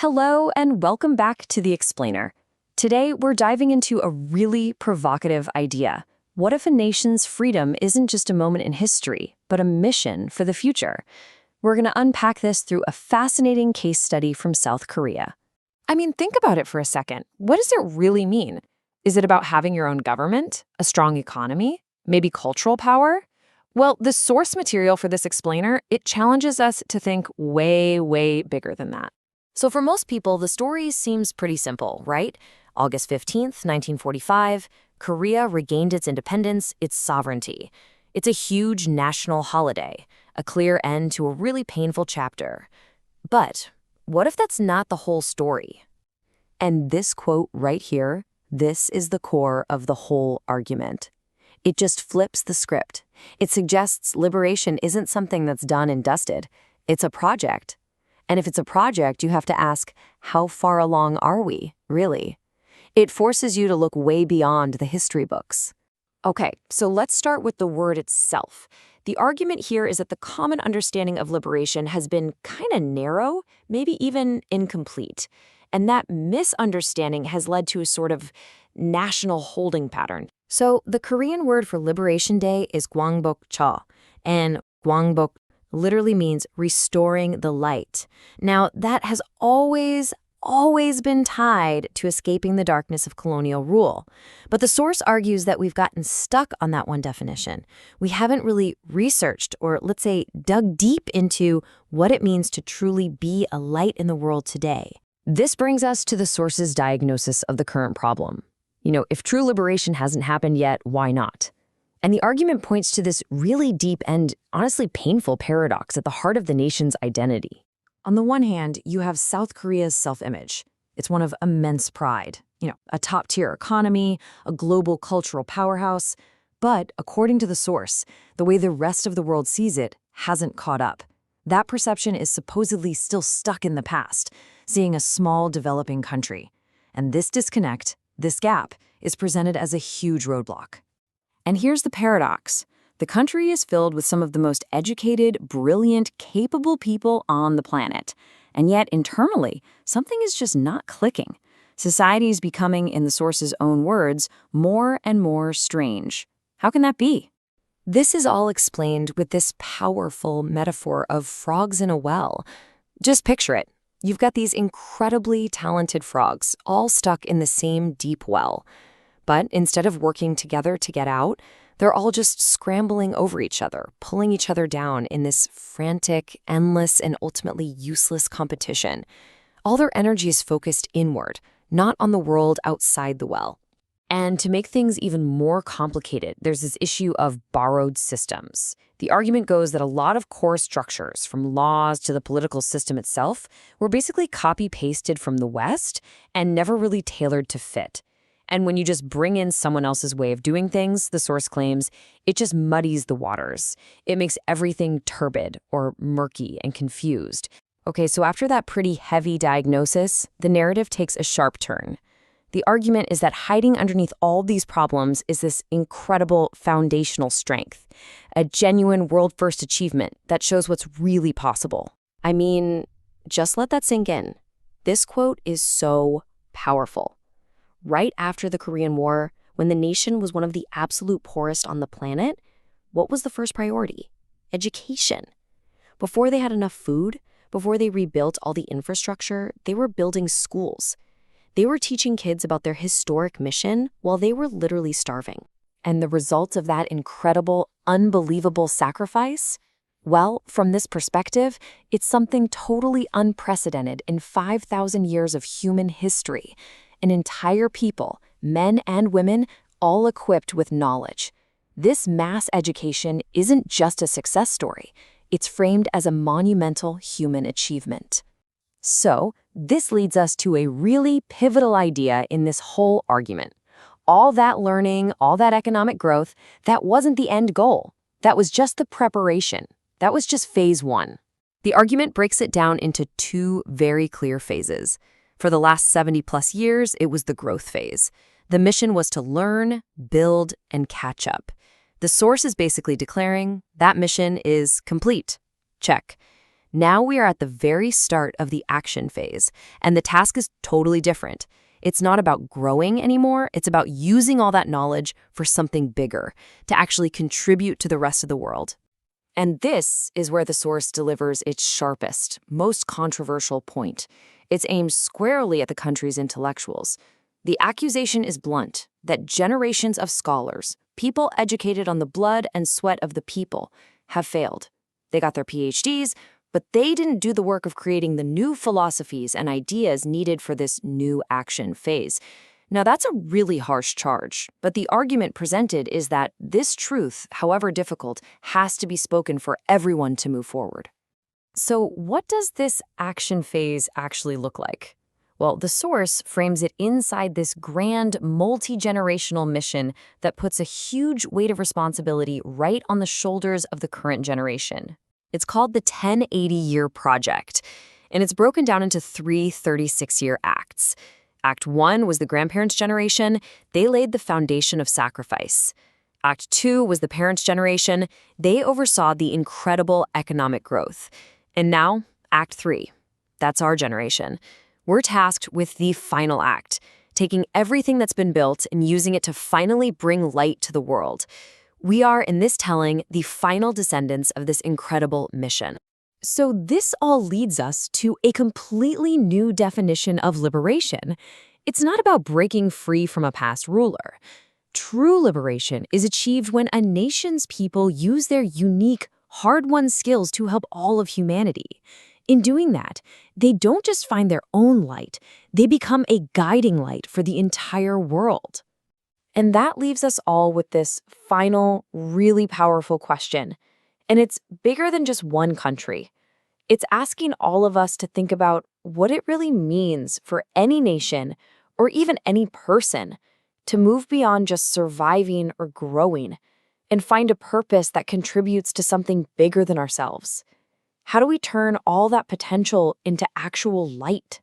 Hello and welcome back to The Explainer. Today, we're diving into a really provocative idea. What if a nation's freedom isn't just a moment in history, but a mission for the future? We're going to unpack this through a fascinating case study from South Korea. I mean, think about it for a second. What does it really mean? Is it about having your own government, a strong economy, maybe cultural power? Well, the source material for this explainer, it challenges us to think way, way bigger than that. So for most people, the story seems pretty simple, right? August 15th, 1945, Korea regained its independence, its sovereignty. It's a huge national holiday, a clear end to a really painful chapter. But what if that's not the whole story? And this quote right here, this is the core of the whole argument. It just flips the script. It suggests liberation isn't something that's done and dusted. It's a project. And if it's a project, you have to ask, how far along are we, really? It forces you to look way beyond the history books. Okay, so let's start with the word itself. The argument here is that the common understanding of liberation has been kind of narrow, maybe even incomplete. And that misunderstanding has led to a sort of national holding pattern. So the Korean word for Liberation Day is Gwangbokcho, and Gwangbok literally means restoring the light. Now, that has always been tied to escaping the darkness of colonial rule. But the source argues that we've gotten stuck on that one definition. We haven't really researched or, let's say, dug deep into what it means to truly be a light in the world today. This brings us to the source's diagnosis of the current problem. If true liberation hasn't happened yet, why not? And the argument points to this really deep and honestly painful paradox at the heart of the nation's identity. On the one hand, you have South Korea's self-image. It's one of immense pride, a top-tier economy, a global cultural powerhouse. But according to the source, the way the rest of the world sees it hasn't caught up. That perception is supposedly still stuck in the past, seeing a small developing country. And this disconnect, this gap, is presented as a huge roadblock. And here's the paradox. The country is filled with some of the most educated, brilliant, capable people on the planet. And yet, internally, something is just not clicking. Society is becoming, in the source's own words, more and more strange. How can that be? This is all explained with this powerful metaphor of frogs in a well. Just picture it. You've got these incredibly talented frogs, all stuck in the same deep well. But instead of working together to get out, they're all just scrambling over each other, pulling each other down in this frantic, endless, and ultimately useless competition. All their energy is focused inward, not on the world outside the well. And to make things even more complicated, there's this issue of borrowed systems. The argument goes that a lot of core structures, from laws to the political system itself, were basically copy-pasted from the West and never really tailored to fit. And when you just bring in someone else's way of doing things, the source claims, it just muddies the waters. It makes everything turbid or murky and confused. Okay, so after that pretty heavy diagnosis, the narrative takes a sharp turn. The argument is that hiding underneath all these problems is this incredible foundational strength, a genuine world-first achievement that shows what's really possible. I mean, just let that sink in. This quote is so powerful. Right after the Korean War, when the nation was one of the absolute poorest on the planet, what was the first priority? Education. Before they had enough food, before they rebuilt all the infrastructure, they were building schools. They were teaching kids about their historic mission while they were literally starving. And the result of that incredible, unbelievable sacrifice? Well, from this perspective, it's something totally unprecedented in 5,000 years of human history. An entire people, men and women, all equipped with knowledge. This mass education isn't just a success story. It's framed as a monumental human achievement. So, this leads us to a really pivotal idea in this whole argument. All that learning, all that economic growth, that wasn't the end goal. That was just the preparation. That was just phase one. The argument breaks it down into two very clear phases. For the last 70-plus years, it was the growth phase. The mission was to learn, build, and catch up. The source is basically declaring that mission is complete. Check. Now we are at the very start of the action phase, and the task is totally different. It's not about growing anymore, it's about using all that knowledge for something bigger, to actually contribute to the rest of the world. And this is where the source delivers its sharpest, most controversial point. It's aimed squarely at the country's intellectuals. The accusation is blunt, that generations of scholars, people educated on the blood and sweat of the people, have failed. They got their PhDs, but they didn't do the work of creating the new philosophies and ideas needed for this new action phase. Now, that's a really harsh charge, but the argument presented is that this truth, however difficult, has to be spoken for everyone to move forward. So what does this action phase actually look like? Well, the source frames it inside this grand, multi-generational mission that puts a huge weight of responsibility right on the shoulders of the current generation. It's called the 1080-year project, and it's broken down into 3 36-year acts. Act 1 was the grandparents' generation. They laid the foundation of sacrifice. Act 2 was the parents' generation. They oversaw the incredible economic growth. And now, Act 3. That's our generation. We're tasked with the final act, taking everything that's been built and using it to finally bring light to the world. We are, in this telling, the final descendants of this incredible mission. So this all leads us to a completely new definition of liberation. It's not about breaking free from a past ruler. True liberation is achieved when a nation's people use their unique, hard-won skills to help all of humanity. In doing that, they don't just find their own light, they become a guiding light for the entire world. And that leaves us all with this final, really powerful question. And it's bigger than just one country. It's asking all of us to think about what it really means for any nation, or even any person, to move beyond just surviving or growing, and find a purpose that contributes to something bigger than ourselves. How do we turn all that potential into actual light?